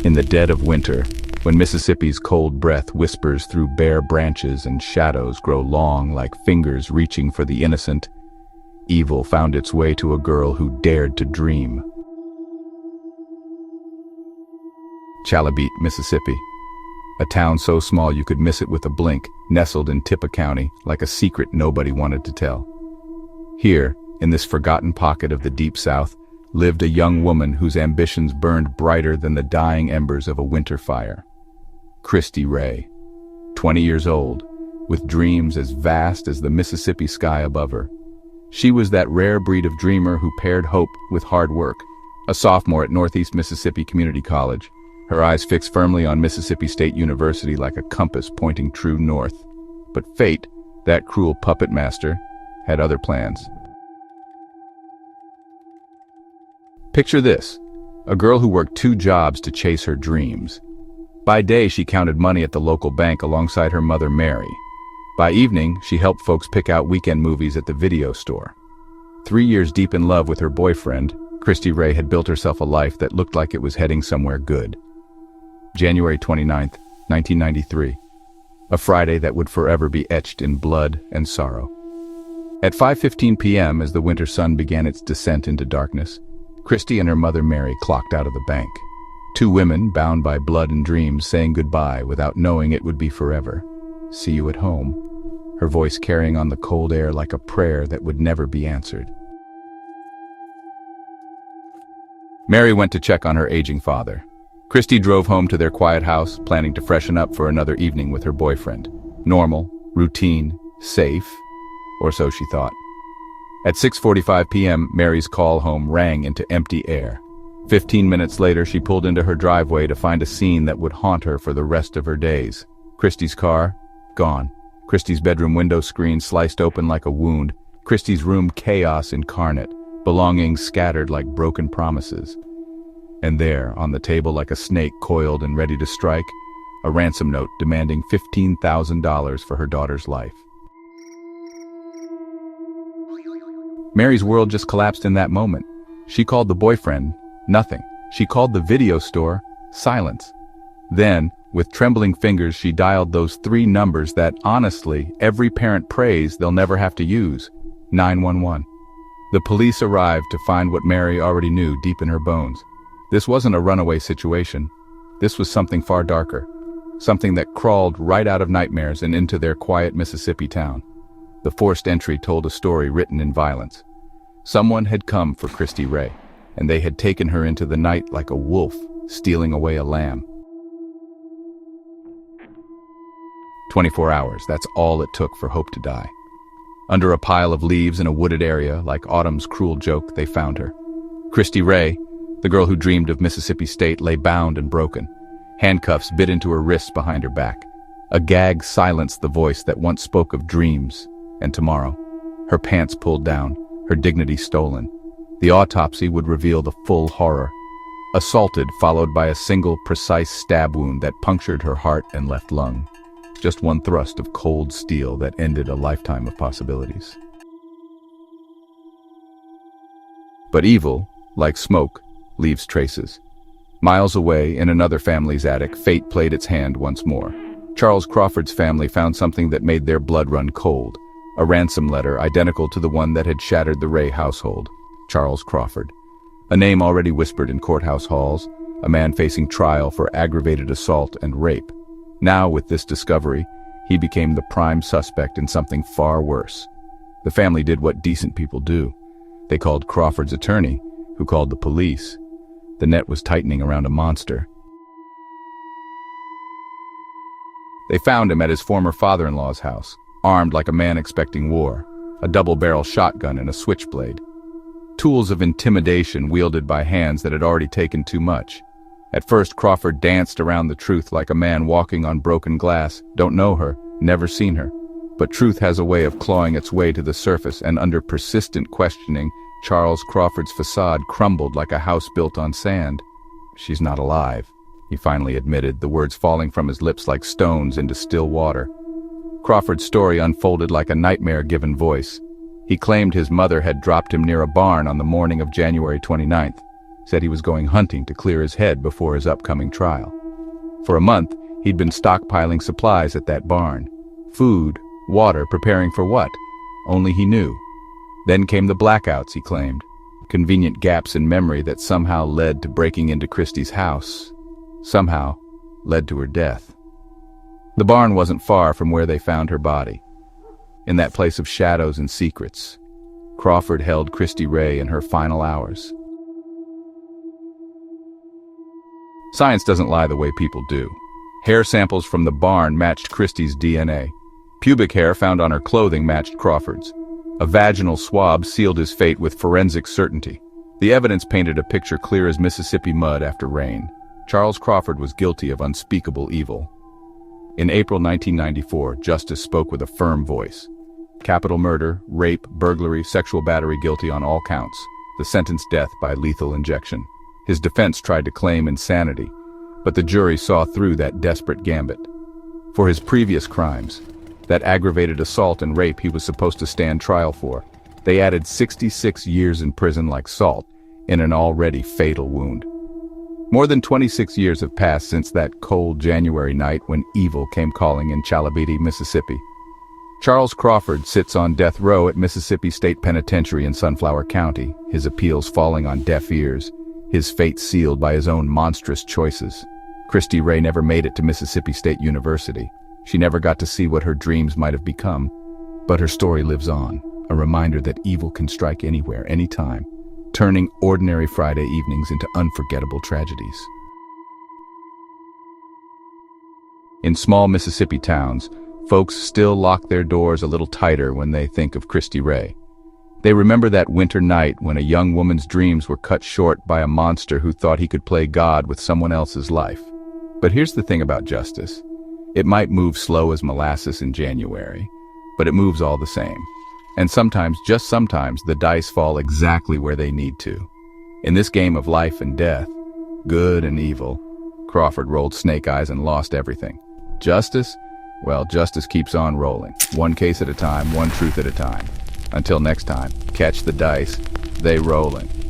In the dead of winter, when Mississippi's cold breath whispers through bare branches and shadows grow long like fingers reaching for the innocent, evil found its way to a girl who dared to dream. Chalybeate, Mississippi. A town so small you could miss it with a blink, nestled in Tippah County like a secret nobody wanted to tell. Here, in this forgotten pocket of the Deep South, lived a young woman whose ambitions burned brighter than the dying embers of a winter fire. Kristy Ray, 20 years old, with dreams as vast as the Mississippi sky above her. She was that rare breed of dreamer who paired hope with hard work. A sophomore at Northeast Mississippi Community College, her eyes fixed firmly on Mississippi State University like a compass pointing true north. But fate, that cruel puppet master, had other plans. Picture this, a girl who worked 2 jobs to chase her dreams. By day, she counted money at the local bank alongside her mother, Mary. By evening, she helped folks pick out weekend movies at the video store. 3 years deep in love with her boyfriend, Kristy Ray had built herself a life that looked like it was heading somewhere good. January 29th, 1993. A Friday that would forever be etched in blood and sorrow. At 5:15 p.m., as the winter sun began its descent into darkness, Kristy and her mother Mary clocked out of the bank. 2 women, bound by blood and dreams, saying goodbye without knowing it would be forever. See you at home, her voice carrying on the cold air like a prayer that would never be answered. Mary went to check on her aging father. Kristy drove home to their quiet house, planning to freshen up for another evening with her boyfriend. Normal, routine, safe, or so she thought. At 6:45 p.m., Mary's call home rang into empty air. 15 minutes later, she pulled into her driveway to find a scene that would haunt her for the rest of her days. Kristy's car, gone. Kristy's bedroom window screen sliced open like a wound. Kristy's room chaos incarnate, belongings scattered like broken promises. And there, on the table like a snake coiled and ready to strike, a ransom note demanding $15,000 for her daughter's life. Mary's world just collapsed in that moment. She called the boyfriend, nothing. She called the video store, silence. Then, with trembling fingers, she dialed those 3 numbers that, honestly, every parent prays they'll never have to use. 911. The police arrived to find what Mary already knew deep in her bones. This wasn't a runaway situation. This was something far darker. Something that crawled right out of nightmares and into their quiet Mississippi town. The forced entry told a story written in violence. Someone had come for Kristy Ray, and they had taken her into the night like a wolf, stealing away a lamb. 24 hours, that's all it took for hope to die. Under a pile of leaves in a wooded area, like autumn's cruel joke, they found her. Kristy Ray, the girl who dreamed of Mississippi State, lay bound and broken. Handcuffs bit into her wrists behind her back. A gag silenced the voice that once spoke of dreams and tomorrow. Her pants pulled down, her dignity stolen. The autopsy would reveal the full horror. Assaulted, followed by a single, precise stab wound that punctured her heart and left lung. Just one thrust of cold steel that ended a lifetime of possibilities. But evil, like smoke, leaves traces. Miles away, in another family's attic, fate played its hand once more. Charles Crawford's family found something that made their blood run cold. A ransom letter identical to the one that had shattered the Ray household. Charles Crawford. A name already whispered in courthouse halls, a man facing trial for aggravated assault and rape. Now, with this discovery, he became the prime suspect in something far worse. The family did what decent people do. They called Crawford's attorney, who called the police. The net was tightening around a monster. They found him at his former father-in-law's house, armed like a man expecting war, a double-barrel shotgun and a switchblade. Tools of intimidation wielded by hands that had already taken too much. At first, Crawford danced around the truth like a man walking on broken glass. Don't know her, never seen her. But truth has a way of clawing its way to the surface, and under persistent questioning, Charles Crawford's facade crumbled like a house built on sand. She's not alive, he finally admitted, the words falling from his lips like stones into still water. Crawford's story unfolded like a nightmare given voice. He claimed his mother had dropped him near a barn on the morning of January 29th. said he was going hunting to clear his head before his upcoming trial. For a month, he'd been stockpiling supplies at that barn. Food, water, preparing for what? Only he knew. Then came the blackouts, he claimed. Convenient gaps in memory that somehow led to breaking into Kristy's house. Somehow led to her death. The barn wasn't far from where they found her body. In that place of shadows and secrets, Crawford held Kristy Ray in her final hours. Science doesn't lie the way people do. Hair samples from the barn matched Kristy's DNA. Pubic hair found on her clothing matched Crawford's. A vaginal swab sealed his fate with forensic certainty. The evidence painted a picture clear as Mississippi mud after rain. Charles Crawford was guilty of unspeakable evil. In April 1994, justice spoke with a firm voice. Capital murder, rape, burglary, sexual battery, guilty on all counts. The sentence death by lethal injection. His defense tried to claim insanity, but the jury saw through that desperate gambit. For his previous crimes, that aggravated assault and rape he was supposed to stand trial for, they added 66 years in prison like salt in an already fatal wound. More than 26 years have passed since that cold January night when evil came calling in Chalybeate, Mississippi. Charles Crawford sits on death row at Mississippi State Penitentiary in Sunflower County, his appeals falling on deaf ears, his fate sealed by his own monstrous choices. Kristy Ray never made it to Mississippi State University. She never got to see what her dreams might have become. But her story lives on, a reminder that evil can strike anywhere, anytime, turning ordinary Friday evenings into unforgettable tragedies. In small Mississippi towns, folks still lock their doors a little tighter when they think of Kristy Ray. They remember that winter night when a young woman's dreams were cut short by a monster who thought he could play God with someone else's life. But here's the thing about justice. It might move slow as molasses in January, but it moves all the same. And sometimes, just sometimes, the dice fall exactly where they need to. In this game of life and death, good and evil, Crawford rolled snake eyes and lost everything. Justice? Well, justice keeps on rolling, one case at a time, one truth at a time. Until next time, catch the dice, they rollin'.